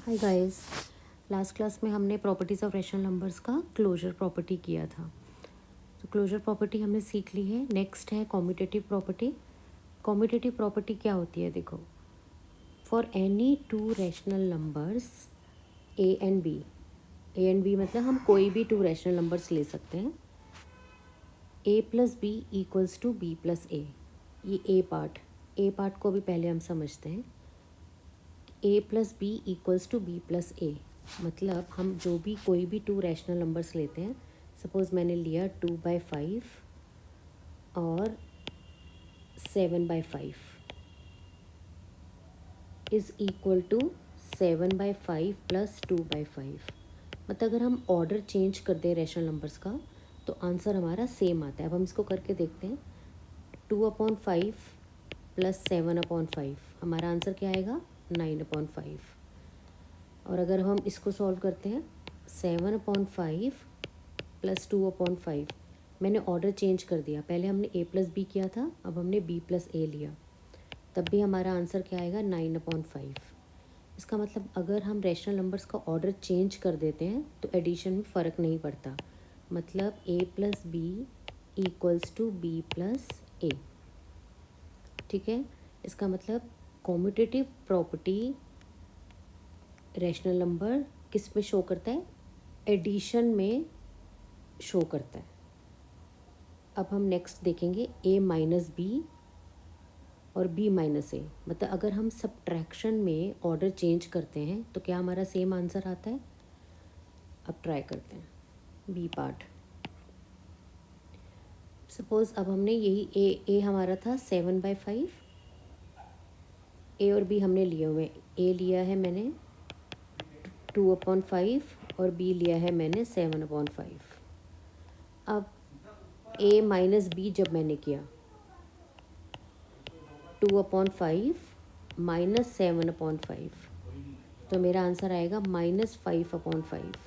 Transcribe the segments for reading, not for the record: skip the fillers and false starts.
Hi guys. Last class में हमने properties of rational numbers का क्लोजर प्रॉपर्टी किया था। तो क्लोजर प्रॉपर्टी हमने सीख ली है। नेक्स्ट है कॉम्यूटेटिव प्रॉपर्टी। कॉम्यूटेटिव प्रॉपर्टी क्या होती है, देखो, for any two rational numbers A and B मतलब हम कोई भी टू रैशनल नंबर्स ले सकते हैं। A plus B equals to B plus A. ये ए पार्ट को भी पहले हम समझते हैं। A plus B equals to B plus A मतलब हम जो भी कोई भी टू रैशनल नंबर्स लेते हैं, सपोज़ मैंने लिया 2/5 और 7/5 इज़ इक्वल टू 7/5 प्लस 2/5। मतलब अगर हम ऑर्डर चेंज कर दें रैशनल नंबर्स का तो आंसर हमारा सेम आता है। अब हम इसको करके देखते हैं। 2/5 प्लस 7/5 हमारा आंसर क्या आएगा? 9/5। और अगर हम इसको सॉल्व करते हैं 7/5 प्लस 2/5, मैंने ऑर्डर चेंज कर दिया। पहले हमने ए प्लस बी किया था, अब हमने बी प्लस ए लिया, तब भी हमारा आंसर क्या आएगा? 9/5। इसका मतलब अगर हम रैशनल नंबर्स का ऑर्डर चेंज कर देते हैं तो एडिशन में फ़र्क नहीं पड़ता। मतलब A plus B equals to B plus A. ठीक है, इसका मतलब कॉम्यूटेटिव प्रॉपर्टी रैशनल नंबर किस में शो करता है? एडिशन में शो करता है। अब हम नेक्स्ट देखेंगे ए माइनस बी और बी माइनस ए। मतलब अगर हम सब्ट्रैक्शन में ऑर्डर चेंज करते हैं तो क्या हमारा सेम आंसर आता है? अब ट्राई करते हैं बी पार्ट। सपोज़ अब हमने यही ए हमारा था 7/5। ए और बी हमने लिए हुए। ए लिया है मैंने 2/5 और बी लिया है मैंने 7/5। अब ए माइनस बी जब मैंने किया 2/5 माइनस 7/5 तो मेरा आंसर आएगा -5/5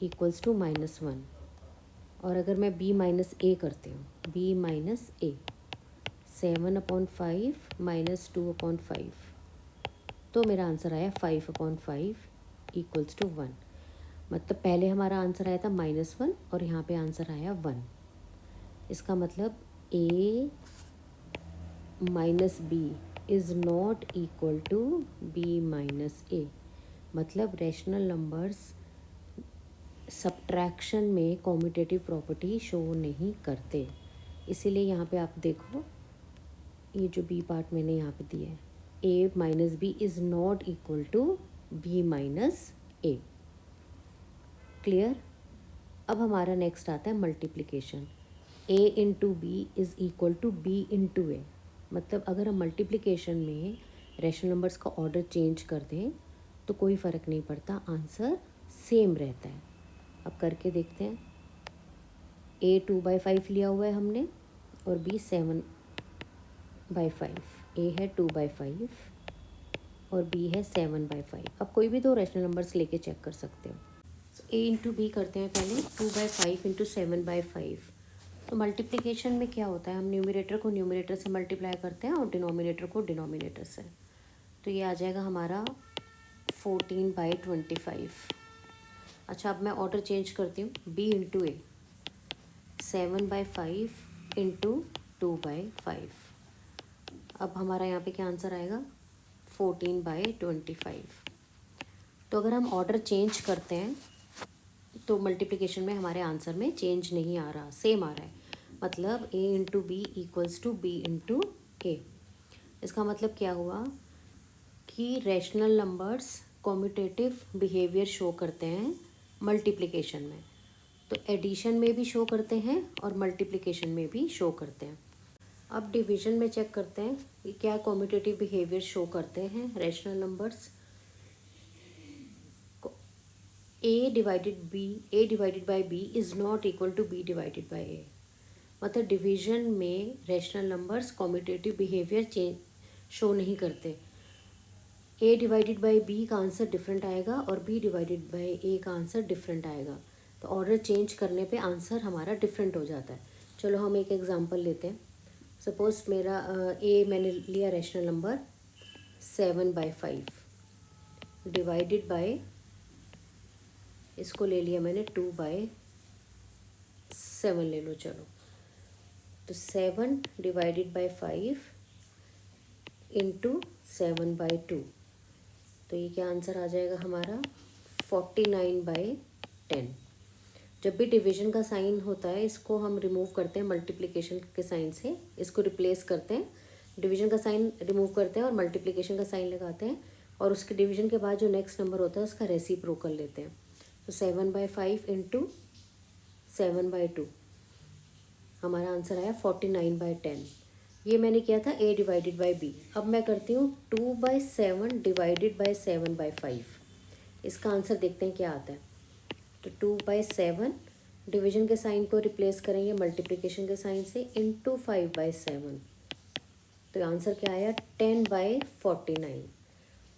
इक्वल्स टू -1। और अगर मैं बी माइनस ए करती हूँ, बी माइनस ए 7/5 माइनस 2/5 तो मेरा आंसर आया 5/5 इक्वल्स टू 1। मतलब पहले हमारा आंसर आया था -1 और यहाँ पे आंसर आया 1। इसका मतलब A minus B is not equal to B minus A. मतलब रैशनल नंबर्स सब्ट्रैक्शन में कॉम्यूटेटिव प्रॉपर्टी शो नहीं करते। इसीलिए यहाँ पे आप देखो, ये जो बी पार्ट मैंने यहाँ पे दिया है, A minus B is not equal to B minus A. Clear? अब हमारा नेक्स्ट आता है multiplication. A into B is equal to B into A. मतलब अगर हम मल्टीप्लिकेशन में रैशनल नंबर्स का ऑर्डर चेंज कर दें तो कोई फ़र्क नहीं पड़ता, आंसर सेम रहता है। अब करके देखते हैं। ए 2/5 लिया हुआ है हमने और बी 7/5। ए है 2/5 और बी है 7/5। अब कोई भी दो रैशनल नंबर्स लेके चेक कर सकते हो। ए इंटू बी करते हैं पहले। 2/5 इंटू 7/5। तो मल्टीप्लिकेशन में क्या होता है, हम न्यूमरेटर को न्यूमरेटर से मल्टीप्लाई करते हैं और डिनोमिनेटर को डिनोमिनेटर से। तो ये आ जाएगा हमारा 14/25। अच्छा, अब मैं ऑर्डर चेंज करती हूँ। बी इंटू ए 7/5 इंटू 2/5। अब हमारा यहाँ पे क्या आंसर आएगा? 14/25। तो अगर हम ऑर्डर चेंज करते हैं तो मल्टीप्लिकेशन में हमारे आंसर में चेंज नहीं आ रहा, सेम आ रहा है। मतलब A into B equals to B into A. इसका मतलब क्या हुआ कि rational numbers commutative behaviour show करते हैं मल्टीप्लिकेशन में, तो एडिशन में भी शो करते हैं और मल्टीप्लिकेशन में भी शो करते हैं। अब डिवीजन में चेक करते हैं कि क्या कॉम्यूटेटिव बिहेवियर शो करते हैं rational numbers. A divided by B is not equal to B divided by A. मतलब डिवीजन में rational numbers commutative behaviour show नहीं करते। ए डिवाइडेड बाई बी का आंसर डिफरेंट आएगा और बी डिवाइडेड बाई ए का आंसर डिफरेंट आएगा। तो ऑर्डर चेंज करने पे आंसर हमारा डिफरेंट हो जाता है। चलो हम एक एग्जांपल लेते हैं। सपोज़ मेरा मैंने लिया रैशनल नंबर 7/5। डिवाइडेड बाय, इसको ले लिया मैंने 2/7 ले लो चलो, तो 7 डिवाइडेड बाय 5 इंटू 7/2, तो ये क्या आंसर आ जाएगा हमारा 49/10। जब भी डिवीजन का साइन होता है इसको हम रिमूव करते हैं मल्टीप्लिकेशन के साइन से, इसको रिप्लेस करते हैं, डिवीजन का साइन रिमूव करते हैं और मल्टीप्लिकेशन का साइन लगाते हैं, और उसके डिवीजन के बाद जो नेक्स्ट नंबर होता है उसका रेसिप्रोकल लेते हैं। तो 7/5 इंटू 7/2, हमारा आंसर आया 49/10। ये मैंने किया था a डिवाइडेड बाई b। अब मैं करती हूँ 2/7 डिवाइडेड बाई 7/5। इसका आंसर देखते हैं क्या आता है। तो 2/7 डिवीजन के साइन को रिप्लेस करेंगे मल्टीप्लिकेशन के साइन से, इंटू 5/7, तो आंसर क्या आया 10/49।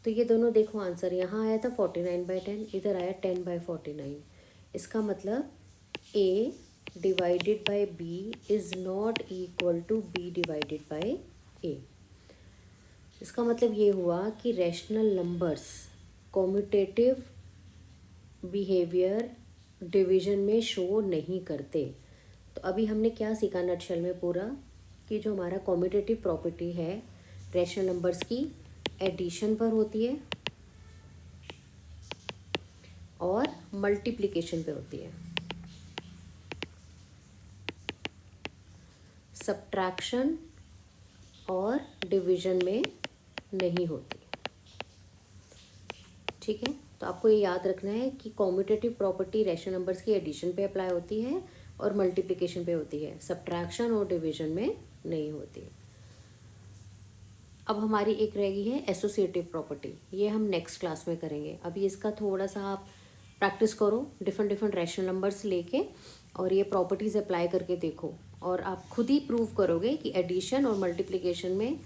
तो ये दोनों देखो आंसर, यहाँ आया था 49/10, इधर आया 10/49। इसका मतलब a divided by b is not equal to b divided by a। इसका मतलब ये हुआ कि rational numbers commutative behaviour division में शो नहीं करते। तो अभी हमने क्या सीखा नटशेल में पूरा, कि जो हमारा कॉम्यूटेटिव प्रॉपर्टी है रैशनल नंबर्स की, एडिशन पर होती है और मल्टीप्लिकेशन पे होती है, सब्ट्रैक्शन और डिवीजन में नहीं होती। ठीक है, तो आपको ये याद रखना है कि कॉम्यूटेटिव प्रॉपर्टी रैशनल नंबर्स की एडिशन पे अप्लाई होती है और मल्टीप्लिकेशन पे होती है, सब्ट्रैक्शन और डिवीजन में नहीं होती। अब हमारी एक रह गई है एसोसिएटिव प्रॉपर्टी, ये हम नेक्स्ट क्लास में करेंगे। अभी इसका थोड़ा सा आप प्रैक्टिस करो, डिफरेंट डिफरेंट रैशनल नंबर्स लेके, और ये प्रॉपर्टीज़ अप्लाई करके देखो, और आप खुद ही प्रूव करोगे कि एडिशन और मल्टीप्लिकेशन में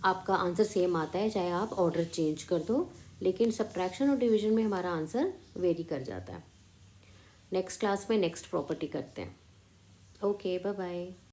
आपका आंसर सेम आता है, चाहे आप ऑर्डर चेंज कर दो, लेकिन सब्ट्रैक्शन और डिवीजन में हमारा आंसर वेरी कर जाता है। नेक्स्ट क्लास में नेक्स्ट प्रॉपर्टी करते हैं। Okay, bye bye.